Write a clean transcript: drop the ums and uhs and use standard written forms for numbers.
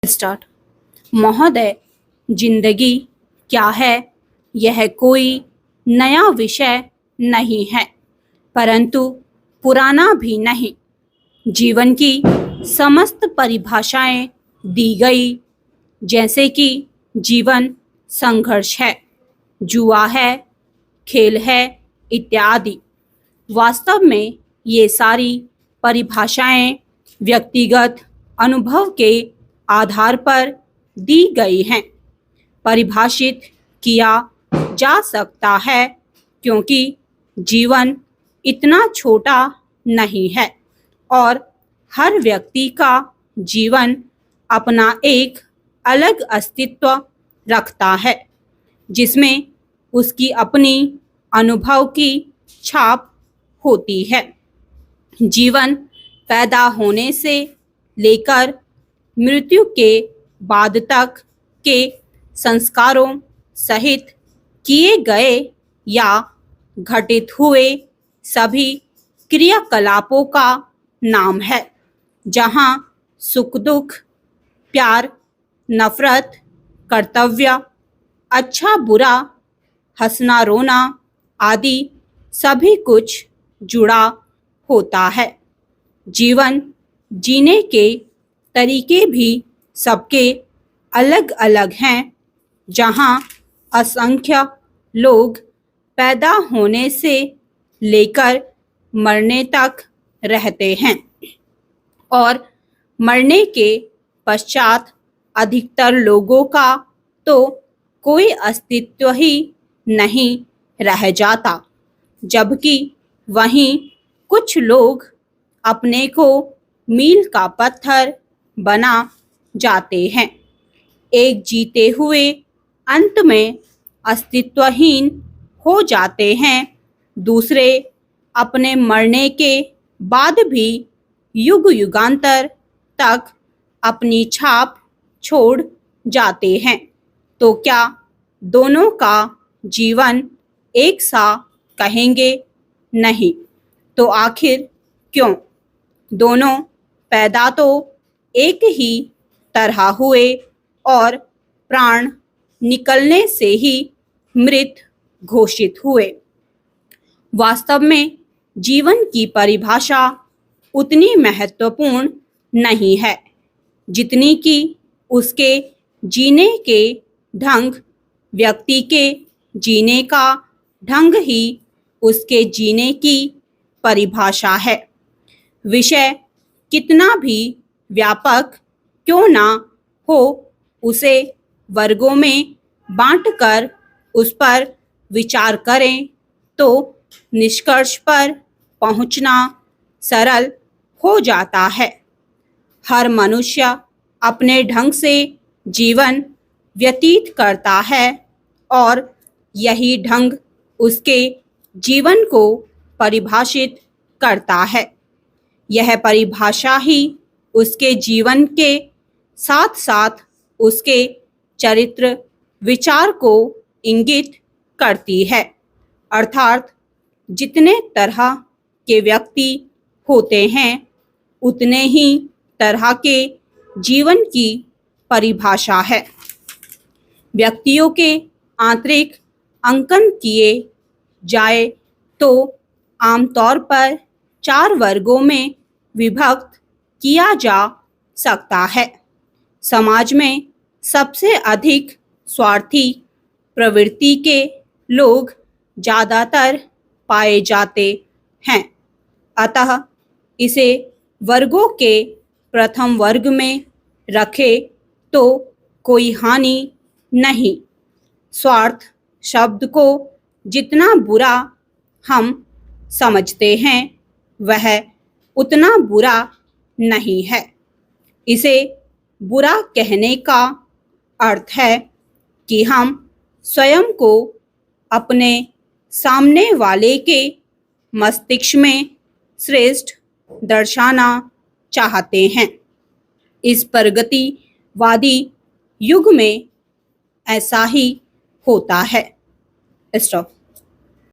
Start. महोदय, जिंदगी क्या है, यह कोई नया विषय नहीं है, परंतु पुराना भी नहीं। जीवन की समस्त परिभाषाएं दी गई, जैसे कि जीवन संघर्ष है, जुआ है, खेल है इत्यादि। वास्तव में ये सारी परिभाषाएं व्यक्तिगत अनुभव के आधार पर दी गई हैं। परिभाषित किया जा सकता है क्योंकि जीवन इतना छोटा नहीं है और हर व्यक्ति का जीवन अपना एक अलग अस्तित्व रखता है, जिसमें उसकी अपनी अनुभव की छाप होती है। जीवन पैदा होने से लेकर मृत्यु के बाद तक के संस्कारों सहित किए गए या घटित हुए सभी क्रियाकलापों का नाम है, जहाँ सुख दुख, प्यार नफरत, कर्तव्य, अच्छा बुरा, हंसना रोना आदि सभी कुछ जुड़ा होता है। जीवन जीने के तरीके भी सबके अलग अलग हैं, जहाँ असंख्य लोग पैदा होने से लेकर मरने तक रहते हैं और मरने के पश्चात अधिकतर लोगों का तो कोई अस्तित्व ही नहीं रह जाता, जबकि वहीं कुछ लोग अपने को मील का पत्थर बना जाते हैं। एक जीते हुए अंत में अस्तित्वहीन हो जाते हैं, दूसरे अपने मरने के बाद भी युग युगांतर तक अपनी छाप छोड़ जाते हैं। तो क्या दोनों का जीवन एक सा कहेंगे? नहीं। तो आखिर क्यों? दोनों पैदा तो एक ही तरह हुए और प्राण निकलने से ही मृत घोषित हुए। वास्तव में जीवन की परिभाषा उतनी महत्वपूर्ण नहीं है जितनी कि उसके जीने के ढंग। व्यक्ति के जीने का ढंग ही उसके जीने की परिभाषा है। विषय कितना भी व्यापक क्यों ना हो, उसे वर्गों में बांटकर उस पर विचार करें तो निष्कर्ष पर पहुंचना सरल हो जाता है। हर मनुष्य अपने ढंग से जीवन व्यतीत करता है और यही ढंग उसके जीवन को परिभाषित करता है। यह परिभाषा ही उसके जीवन के साथ साथ उसके चरित्र विचार को इंगित करती है। अर्थात जितने तरह के व्यक्ति होते हैं, उतने ही तरह के जीवन की परिभाषा है। व्यक्तियों के आंतरिक अंकन किए जाए तो आमतौर पर 4 वर्गों में विभक्त किया जा सकता है। समाज में सबसे अधिक स्वार्थी प्रवृत्ति के लोग ज़्यादातर पाए जाते हैं, अतः इसे वर्गों के प्रथम वर्ग में रखे तो कोई हानि नहीं। स्वार्थ शब्द को जितना बुरा हम समझते हैं, वह उतना बुरा नहीं है। इसे बुरा कहने का अर्थ है कि हम स्वयं को अपने सामने वाले के मस्तिष्क में श्रेष्ठ दर्शाना चाहते हैं। इस प्रगतिवादी युग में ऐसा ही होता है। स्टॉप।